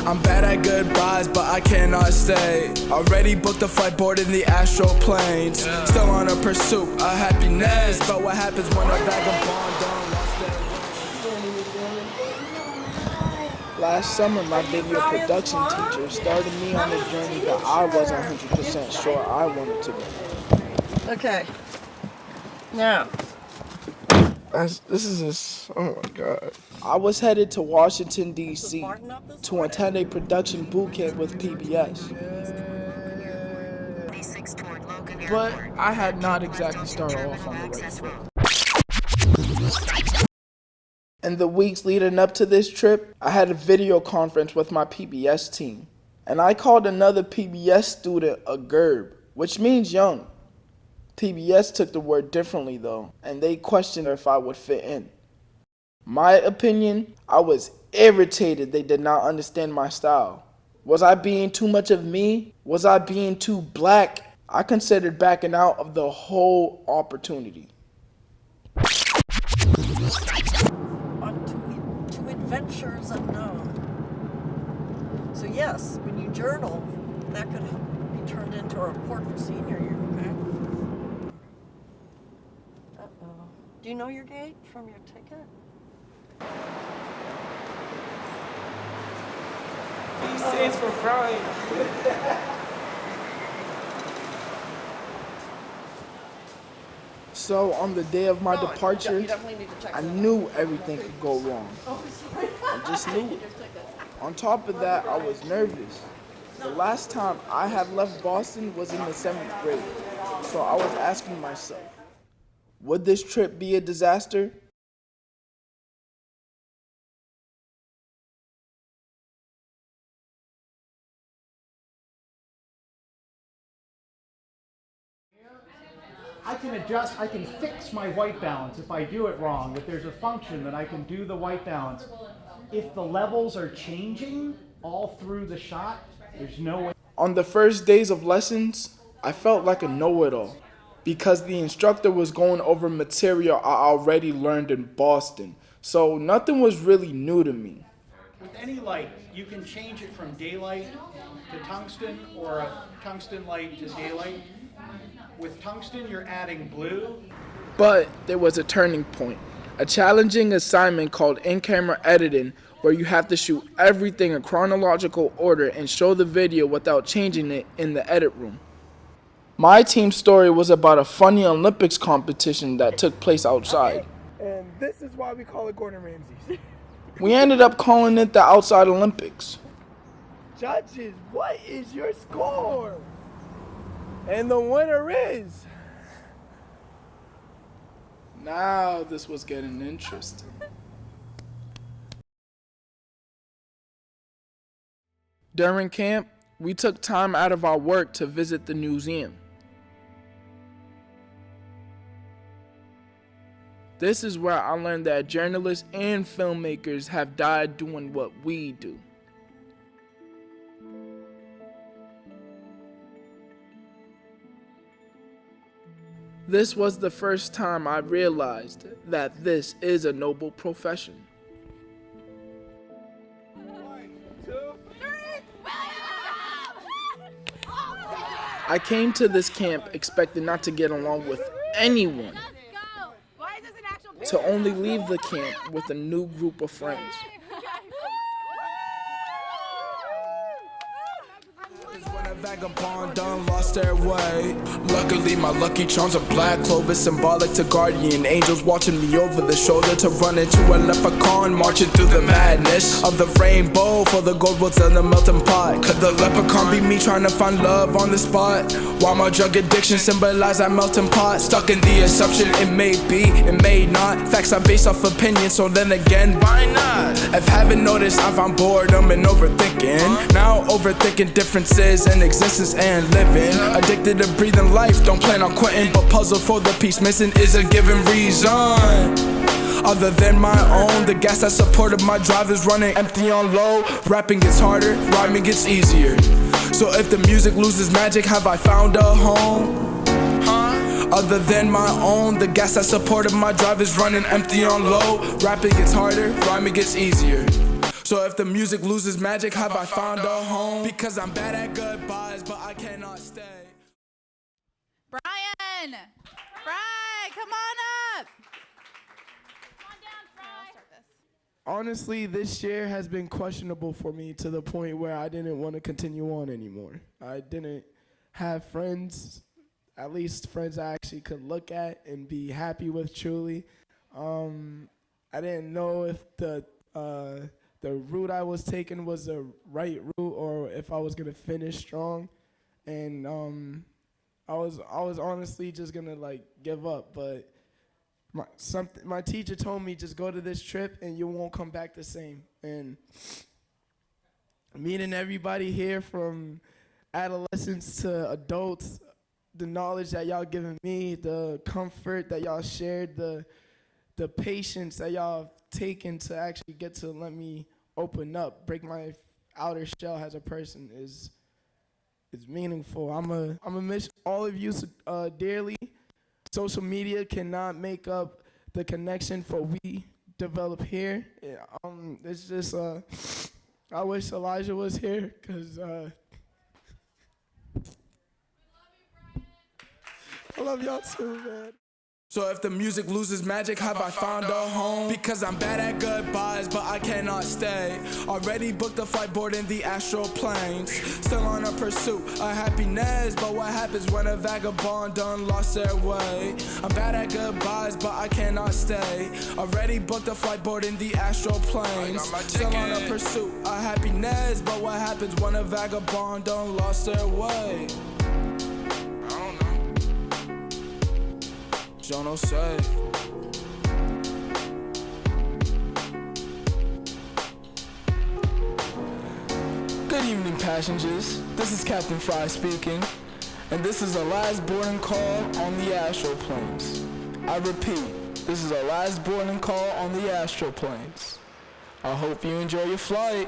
I'm bad at goodbyes, but I cannot stay. Already booked a flight, board in the Astral planes. Still on a pursuit of happiness, but what happens when a vagabond don't lost their way? Last summer, my video production teacher started me on a journey that I wasn't 100% sure I wanted to be. Okay. Now. Oh my God. I was headed to Washington, D.C. to attend a production boot camp with PBS. But I had not exactly started off on the right foot. In the weeks leading up to this trip, I had a video conference with my PBS team. And I called another PBS student a GERB, which means young. PBS took the word differently though, and they questioned if I would fit in. My opinion, I was irritated they did not understand my style. Was I being too much of me? Was I being too black? I considered backing out of the whole opportunity. On to adventures unknown. So yes, when you journal, that could be turned into a report for senior year, okay? Uh-oh. Do you know your gate from your ticket? He stands for crying. So on the day of my departure, I knew everything could go wrong. I just knew it. On top of that, I was nervous. The last time I had left Boston was in the 7th grade. So I was asking myself, would this trip be a disaster? I can adjust, I can fix my white balance if I do it wrong. If there's a function that I can do the white balance. If the levels are changing all through the shot, there's no way. On the first days of lessons, I felt like a know-it-all because the instructor was going over material I already learned in Boston. So nothing was really new to me. With any light, you can change it from daylight to tungsten or a tungsten light to daylight. With tungsten, you're adding blue. But there was a turning point, a challenging assignment called in-camera editing, where you have to shoot everything in chronological order and show the video without changing it in the edit room. My team's story was about a funny Olympics competition that took place outside. And this is why we call it Gordon Ramsay's. We ended up calling it the Outside Olympics. Judges, what is your score? And the winner is... Now this was getting interesting. During camp, we took time out of our work to visit the museum. This is where I learned that journalists and filmmakers have died doing what we do. This was the first time I realized that this is a noble profession. 1, 2, 3. I came to this camp expecting not to get along with anyone, to only leave the camp with a new group of friends. Vagabond done lost their way. Luckily my lucky charms are black clover, symbolic to guardian angels watching me over the shoulder to run into a leprechaun marching through the madness of the rainbow for the gold woods and the melting pot. Could the leprechaun be me trying to find love on the spot, while my drug addiction symbolize that melting pot? Stuck in the assumption it may be, it may not. Facts are based off opinion, so then again, why not? If haven't noticed, I found boredom and overthinking. Now overthinking differences in existence and living. Addicted to breathing life, don't plan on quitting, but puzzled for the piece missing is a given reason. Other than my own, the gas that supported my drive is running empty on low. Rapping gets harder, rhyming gets easier. So if the music loses magic, have I found a home? Other than my own, the gas that supported my drive is running empty on low. Rapping gets harder, rhyming gets easier. So if the music loses magic, have I found a home? Because I'm bad at goodbyes, but I cannot stay. Brian! Fry, come on up! Come on down, Fry. I'll start this. Honestly, this year has been questionable for me to the point where I didn't want to continue on anymore. I didn't have friends, at least friends I actually could look at and be happy with truly. I didn't know if the route I was taking was the right route or if I was gonna finish strong, and I was honestly just gonna like give up. But my teacher told me just go to this trip and you won't come back the same. And meeting everybody here from adolescents to adults, the knowledge that y'all given me, the comfort that y'all shared, the patience that y'all taken to actually get to let me open up, break my outer shell as a person is meaningful. I'm miss all of you dearly. Social media cannot make up the connection for we develop here. It's just I wish Elijah was here because I love y'all too, man. So if the music loses magic, have I found a home? Because I'm bad at goodbyes, but I cannot stay. Already booked a flight board in the astral planes. Still on a pursuit of happiness, but what happens when a vagabond done lost their way? I'm bad at goodbyes, but I cannot stay. Already booked a flight board in the astral planes. Still on a pursuit of happiness, but what happens when a vagabond done lost their way? Jono say. Good evening, passengers. This is Captain Fry speaking, and this is the last boarding call on the Astral Planes. I repeat, this is our last boarding call on the Astral Planes. I hope you enjoy your flight.